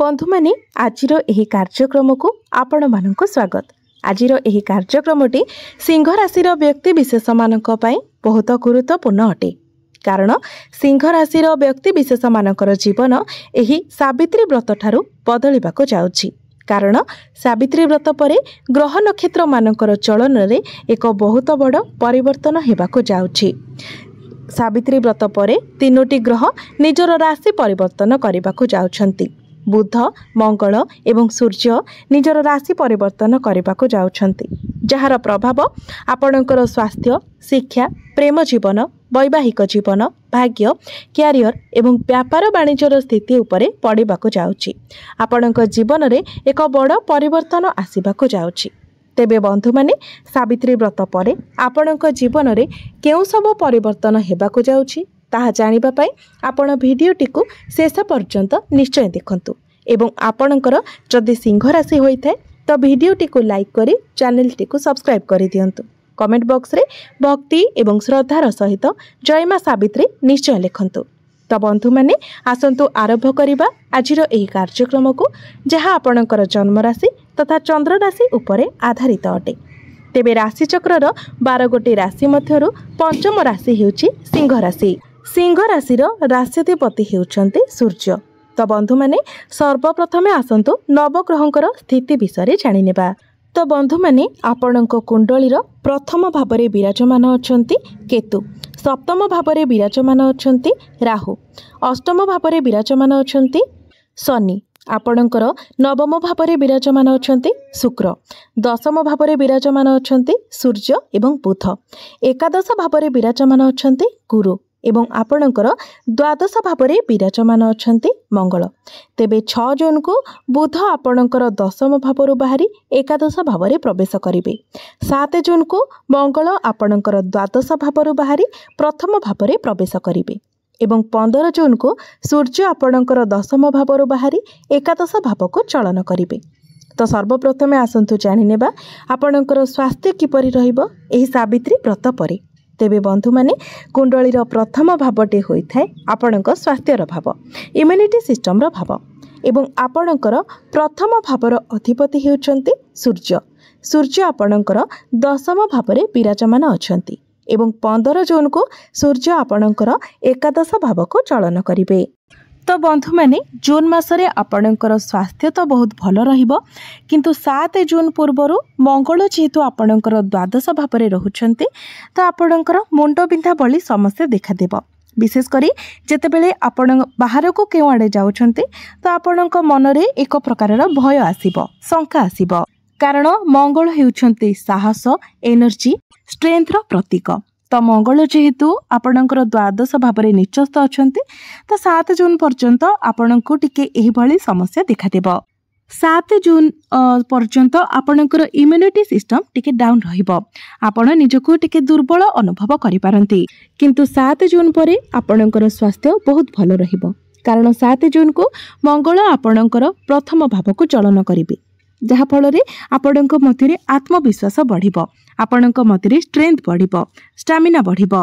बंधु माने आजिर एही कार्यक्रम को आपण मानक स्वागत। आजिर एही कार्यक्रमटी सिंह राशिर व्यक्ति विशेष मानक पई बहुत गुरुत्वपूर्ण अटे। कारण सिंह राशिर व्यक्ति विशेष मानकर जीवन एही सावित्री व्रत ठारू बदलिबाको जाउछि। कारण सावित्री व्रत परे ग्रह नक्षत्र मानकर चलन रे एक बहुत बड़ परिवर्तन हेबाको जाउछि। सावित्री व्रत परे तीनोटी ग्रह निजर राशि परिवर्तन करबाको जाउछंती। बुध, मंगल एवं सूर्य निजर राशि परिवर्तन करबाको जाउछंती, जहार प्रभाव आपणकर स्वास्थ्य, शिक्षा, प्रेम जीवन, वैवाहिक जीवन, भाग्य, क्यारियर एवं व्यापार वाणिज्यर स्थिति उपरे पड़िबाको जाउछि। आपणक जीवन रे एक बड़ परिवर्तन आसीबाको जाउछि। तेबे बंधु माने सावित्री व्रत परे आपणक जीवन रे केउ सब परिवर्तन हेबाको जाउछि ताहा जानिबा पई आपण भिडियोटी को शेष पर्यंत निश्चय देखंतु। एवं आपणकर जदि सिंह राशि होइथाय तो भिडियोटी को लाइक करी चैनल टी को सब्सक्राइब करि दियंतु। कमेंट बॉक्स रे भक्ति एवं श्रद्धार सहित जय मां सावित्री निश्चय लिखंतु। तो बंधु माने आसंतु आरंभ करिबा आजिर एही कार्यक्रम को, जहा आपणकर जन्म राशि तथा चंद्र राशि उपरे आधारित अटे। तेबे राशि चक्रर 12 गोटी राशि मध्यरु पंचम राशि हेउछि सिंह राशि। सिंह राशिर राष्ट्राधिपति हेउछन्ति सूर्य। तो बंधु माने सर्वप्रथमे आसंतु नवग्रहंकर स्थिति विषय जानि नेबा। तो बंधु माने आपणक कुंडलीर प्रथम भावरे विराजमान अछन्ति केतु, सप्तम भावरे विराजमान अछन्ति राहु, अष्टम भावरे विराजमान अछन्ति शनि, आपणकर नवम भावरे विराजमान अछन्ति शुक्र, दशम भावरे विराजमान अछन्ति सूर्य एवं बुध, एकादश भावरे विराजमान अछन्ति गुरु एवं आपणकर द्वादश भावरे विराजमान अछन्ति मंगल। तेबे 6 जून को बुध आपणकर दशम भावरु बाहरी एकादश भावरे प्रवेश करिवे। 7 जून को मंगल आपणकर द्वादश भावरु बाहरी प्रथम भावरे प्रवेश करिवे एवं 15 जून को सूर्य आपणकर दशम भावरु बाहरी एकादश भाव को चलन करिवे। तो सर्वप्रथमे आसंतु जानि नेबा आपणकर स्वास्थ्य किपरि रहिबो एही सावित्री व्रत परे। तेबे बंधु माने कुंडलीर प्रथम भावटे होइथाय आपणक स्वास्थ्यर भाव, इम्यूनिटी सिस्टम रो भाव एवं आपणकर प्रथम भावर अधिपति हेउछन्ति सूर्य। सूर्य आपणकर दशम भावरे विराजमान अछन्ति एवं 15 जून को सूर्य आपणकर एकादश भाव को चलन करिवे। तो बंधु माने जून मासरे आपणकर स्वास्थ्य तो बहुत भल रहिबो, किंतु 7 जून पूर्वरु मंगल जेहेतु आपणकर द्वादश भावरे रहुछन्ति तो आपणकर मुंड बिंधा भली समस्या देखा देबो। विशेष करी जेतेबेले आपण बाहर को केउ आडे जाउछन्ति तो आपणक मनरे एक प्रकारर भय आसीबो, शंका आसीबो। कारण मंगल हेउछन्ति साहस, एनर्जी, स्ट्रेंथ रो प्रतीक। तो मंगल जेहेतु आपणकर द्वादश भावरे निचस्थ अछन्ति तो 7 जून पर्यंत आपणको टिके एही भली समस्या देखा देबो। 7 जून पर्यंत आपणकर इम्यूनिटी सिस्टम टिके डाउन रहिबो, आपण निजको टिके दुर्बल अनुभव करि पारंती। किंतु 7 जून परे आपणकर स्वास्थ्य बहुत भल रहिबो, कारण 7 जून को मंगल आपणकर प्रथम भाव को चलन करिवे, जहा फଳରେ आपणक मध्यरे आत्मविश्वास बढ़िबो, आपणक मध्यरे स्ट्रेंथ बढ़िबो, स्टामिना बढ़िबो,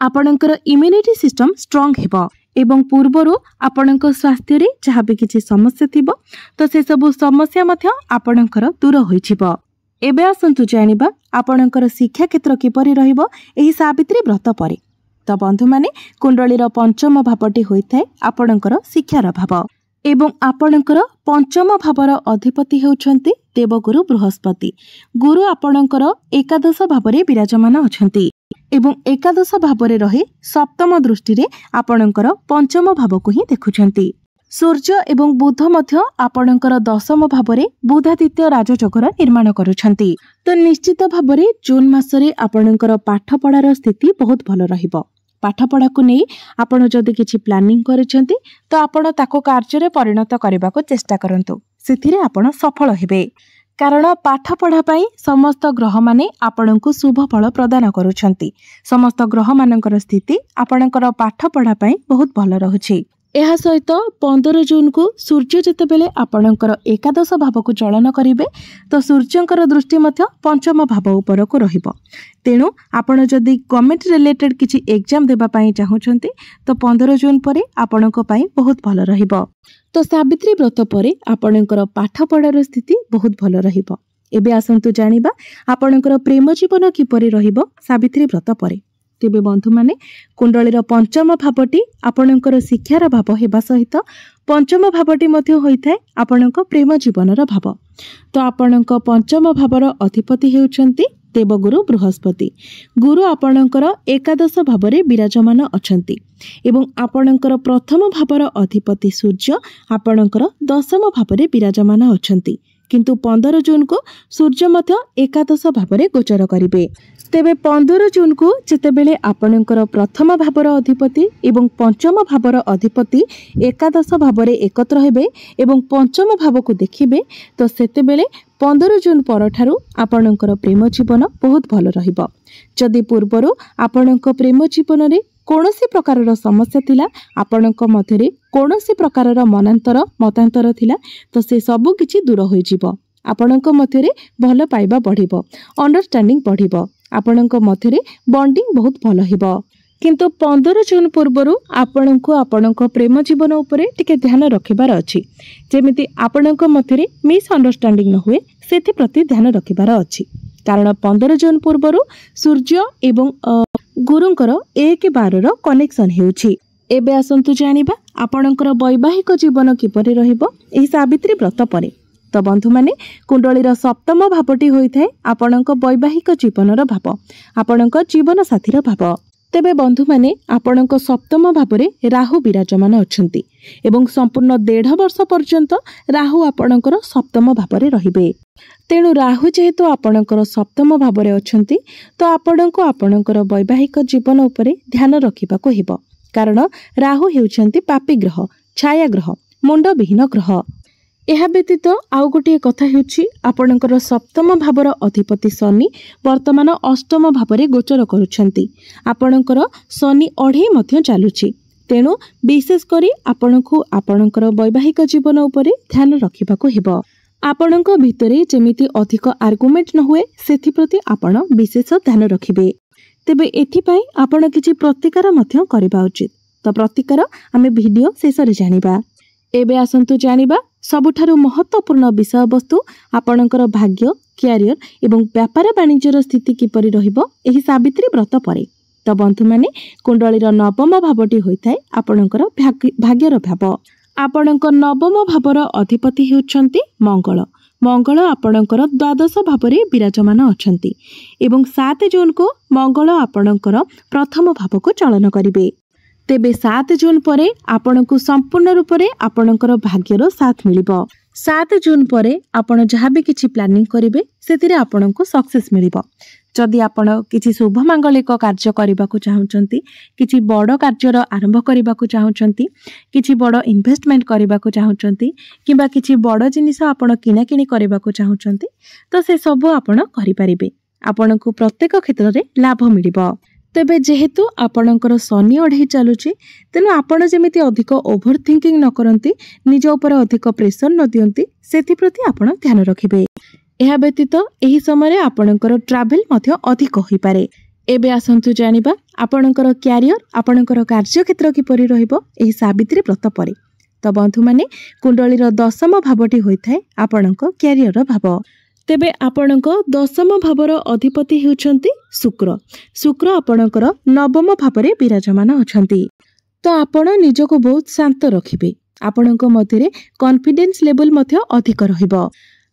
आपणकर इम्यूनिटी सिस्टम स्ट्रांग हेबो एवं पूर्वरु आपणक स्वास्थ्य रे जहा भी किछि समस्या थिबो तो से सब समस्या मध्य आपणकर दूर होइछिबो। एबे आसंतु जानिबा आपणकर शिक्षा क्षेत्र किपरि रहिबो एही सावित्री व्रत परे। तो बंधु माने कुंडलीर पंचम भावटी होइथाय आपणकर शिक्षार भाव एवं आपणकर पंचम भावर अधिपति हेउछन्ति देवगुरु बृहस्पति। गुरु आपणकर एकादश भावरे विराजमान अछन्ति एवं एकादश भावरे रही सप्तम दृष्टि रे आपणकर पंचम भाव को ही देखुछन्ति। सूर्य एवं बुध मध्य आपणकर दशम भावरे बुधादित्य राजयोगर निर्माण करुछन्ति। तो निश्चित भावरे जून मासरे आपणकर पाठ पढ़ार स्थिति बहुत भल रहिबो। पाठपढ़ा को नहीं आपण जदि किछि प्लानिंग करिसेंती तो आपण ताको कार्य रे परिणत करबा को चेष्टा करंतु, सेथिरे आपण सफल हेबे। कारण पाठपढ़ा पई समस्त ग्रह माने आपणको शुभ फल प्रदान करुछंती। समस्त ग्रह मानकर स्थिति आपणकर पाठपढ़ा पई बहुत भल रहुछि। ଏହା ସହିତ 15 ଜून को सूर्य जितेबेले आपणकर एकादश भाव को चलन करेंगे तो सूर्यंकर दृष्टि मध्य पंचम भाव उपर को रहिबो। तेणु आपण जदि गवर्नमेंट रिलेटेड किसी एग्जाम देबा पई चाहउछंती तो 15 जून पर आपणक पई बहुत भल रहिबो। तो सावित्री व्रत पर आपणकर पाठ पढ़ार स्थिति बहुत भल रहिबो। एबे आसंतु जानिबा आपणकर प्रेम जीवन किपरि रहिबो सावित्री व्रत पर। तेबे बंधु माने कुंडलीर पंचम भावटी आपणकर शिक्षार भाव हेबा सहित पंचम भावटी मध्य होइथाय आपणक प्रेम जीवनर भाव। तो आपणक पंचम भावर अधिपति हेउछंती देवगुरु बृहस्पति। गुरु आपणकर एकादश भावरे विराजमान अछंती एवं आपणकर प्रथम भावर अधिपति सूर्य आपणकर दशम भावरे विराजमान अछंती। किंतु 15 जून को सूर्य मध्य एकादश भावरे गोचर करिवे। तेबे 15 जून को जेतेबेले आपणकर प्रथम भावर अधिपति एवं पंचम भावर अधिपति एकादश भावरे एकत्र हेबे एवं पंचम भाव को देखिबे तो सेतेबेले 15 जून परठारु आपणकर प्रेम जीवन बहुत भल रहिबो। जदि पूर्वरु आपणक प्रेम जीवन रे कौनसी प्रकारर समस्या थिला आपणक मध्यरे कौनसी प्रकारर मतांतर थिला तो से सबु किछि दूर होई जिवो। आपणक मध्यरे भल पाइबा बढ़िबो, अंडरस्टैंडिंग बढ़िबो, आपणक मध्यरे बॉन्डिंग बहुत भल हिबो। किंतु 15 जून पूर्वरु आपणक आपणक प्रेम जीवन उपरे टिके ध्यान रखिबार अछि। जेमिति आपणक मध्यरे मिस अंडरस्टैंडिंग न हुए सेथि प्रति ध्यान रखिबार अछि। कारण 15 जून पूर्वरु सूर्य एवं गुरुंकर 1-12 कनेक्शन हेउछि। एबे आसंतु जानिबा आपणकर वैवाहिक जीवन किपरि रहिबो एही सावित्री व्रत परे। तो बंधु माने कुंडलीर सप्तम भावटी होइथाय आपणक वैवाहिक जीवनर भाव, आपणक जीवन साथीर भाव। तेबे बंधु माने आपणक सप्तम भावरे राहु विराजमान अछंती एवं संपूर्ण 1.5 वर्ष पर्यंत राहु आपणकर सप्तम भावरे रहिबे। तेणु राहु जेहेतु आपणकर सप्तम भावरे अछंती तो आपणको आपणकर वैवाहिक जीवन उपरे ध्यान रखिबाको हेबो। कारण राहु हेउछंती पापी ग्रह, छाया ग्रह, मुंड विहीन ग्रह। यह व्यतीत आउ गोटे कथा हेउछि आपणकर सप्तम भावर अधिपति शनि वर्तमान अष्टम भावरे गोचर करुछंती। आपणकर शनि अढ़ेई मध्य चालुछि। तेणु विशेष करी आपणको आपणकर वैवाहिक जीवन उपरे ध्यान रखिबाको हेबो। आपणक भितरे जेमिति अधिक आर्गुमेंट न हुए सेथिप्रति आपण विशेष ध्यान रखिबे। तेबे एथिपाई आपण किछि प्रतिकार मध्य करिबा उचित। तो प्रतिकार आमे वीडियो शेषरे जानिबा। एबे आसंतु जानिबा सबुठारु महत्वपूर्ण विषय वस्तु आपणकर भाग्य, क्यारियर एवं व्यापार वाणिज्यर स्थिति किपरि रहिबो एही सावित्री व्रत परे। तो बंधु माने कुंडलीर नवम भावटी होइथाय आपणकर भाग्यर भाव। आपणक नवम भावर अधिपति हेउछंती मंगल। मंगल आपणकर द्वादश भावरे विराजमान अछंती एवं 7 जून को मंगल आपणकर प्रथम भाव को चलन करिवे। तेबे 7 जून परे आपणकु संपूर्ण रूप से आपणकर भाग्यर साथ मिलिबो। 7 जून परे आपण जहाँ भी किछि प्लानिंग करिवे सेतिरे आपणकु सक्सेस मिलिबो। जदि आपण किछि शुभ मांगलिक कार्य करबाकू चाहुचंती, किछि बड़ कार्यर आरंभ करबाकू चाहुचंती, किछि बड़ इन्वेस्टमेंट करबाकू चाहुचंती किबा किछि बड़ जिनिस आपण किना किनी करबाकू चाहुचंती तो से सब आपण करि परिबे। आपणकु प्रत्येक क्षेत्र रे लाभ मिलिबो। तेबे जेहेतु आपणकर शनि अढ़ेई चलुछि तेनु आपण जेमिति अधिक ओभर थिंकिंग न करंती, निज उपर अधिक प्रेशर न दियंती सेथि प्रति आपण ध्यान रखिबे। एहा व्यतीत एही समय आपणकर ट्रैवल मध्य अधिक होई पारे। एबे आसंतु जानिबा आपणकर क्यारियर, आपणकर कार्यक्षेत्र किपरि रहिबो एही सावित्री व्रत परे। तो बंधु माने कुंडलीर दशम भावटी होइथाय आपणक क्यारियर भाव। तेबे आपणक दशम भावर अधिपति हेउछंती शुक्र। शुक्र आपणकर नवम भावरे विराजमान अछंती। तो आपण निजको बहुत शांत रखिबे। आपणक मध्यरे कॉन्फिडेंस लेवल मध्य अधिक रहिबो।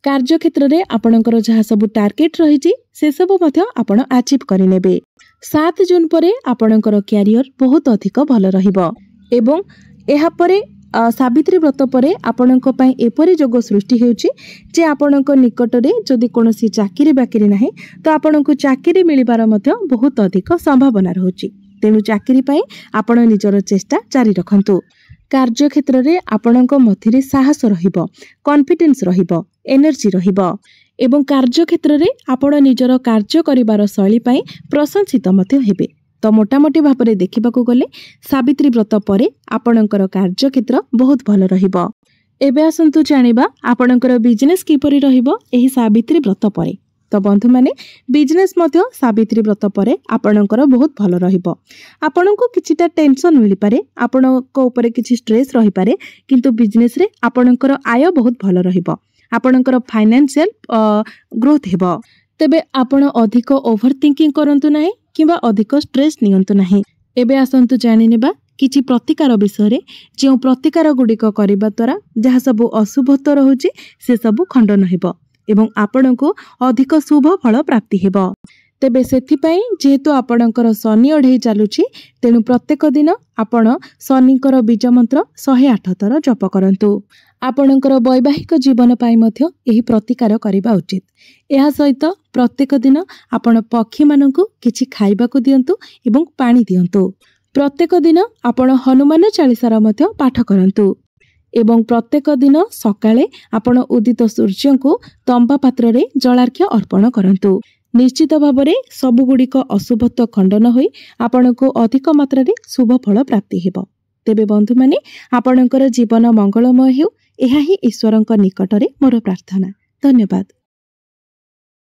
कार्यक्षेत्र रे आपणकर जहाँ सब टार्गेट रहिछि से सब मध्य आपण अचीव करि नेबे। 7 जून परे आपणकर क्यारियर बहुत अधिक भल रहिबो एवं एहा परे सावित्री व्रत परे आपणक पई एपरि जोग सृष्टि हेउछि जे आपणक निकट रे जदि कोनोसी चाकरी बाकरी नाही तो आपणक चाकरी मिलिबार मध्य बहुत अधिक संभावना रहउछि। तेनु चाकरी पई आपण निजर चेष्टा जारी रखंतु। कार्यक्षेत्र रे आपणक मध्यरे साहस रहिबो, कॉन्फिडेंस रहिबो, एनर्जी रहिबो एवं कार्यक्षेत्र रे आपण निजर कार्य करिबार शैली पई प्रशंसित मध्य हेबे। तो मोटामोटी भाव में देखा गले सावित्री व्रत पर आपणकर कार्यक्षेत्र बहुत भल रहिबो। एबे आसंतु जानिबा आपणकर बिजनेस किपरि रहिबो एही सावित्री व्रत पर। तो बंधु माने बिजनेस मध्य सावित्री व्रत पर आपणकर बहुत भल रहिबो। आपणको किछिटा टेंशन मिली पारे, आपणको ऊपर किछि स्ट्रेस रही पारे, किंतु बिजनेस रे आपणकर आय बहुत भल रहिबो। आपणकर फाइनेंशियल ग्रोथ हेबो। तेबे आपण अधिक ओवर थिंकिंग करंतु नाही किबा अधिक स्ट्रेस नियंतु नाही। एबे आसंतु जानि नेबा किछि प्रतिकार विषय रे। जे प्रतिकार गुडिक करिबा द्वारा जहा सब अशुभत्व रहुछि से सब खंडन हेबो एवं आपणको अधिक शुभ फल प्राप्ति हेबो। तेबे सेथिपाई जेहेतु आपणकर शनि अढ़ई चलुछि तेणु प्रत्येक दिन आपण शनिकर बीज मंत्र 108 थर जप करंतु। आपणकर वैवाहिक जीवन पाई मध्य एही प्रतिकार करिबा उचित। एहा सहित प्रत्येक दिन आपण पक्षी मानकु किछि खाइबाकू दियंतु एवं पानी दियंतु। प्रत्येक दिन आपण हनुमान चालीसार मध्य पाठ करंतु एवं प्रत्येक दिन सकाळे आपण उदित सूर्य को तंबा पात्र रे जलार्घ्य अर्पण करंतु। निश्चित भावरे सबु गुडिक अशुभत्व खंडन होई आपनको अधिक मात्रा रे शुभ फल प्राप्ति हेबो। तेबे बंधु माने आपणकर जीवन मंगलमय हेउ एहा ही ईश्वरଙ୍କ निकटरे मोर प्रार्थना। धन्यवाद।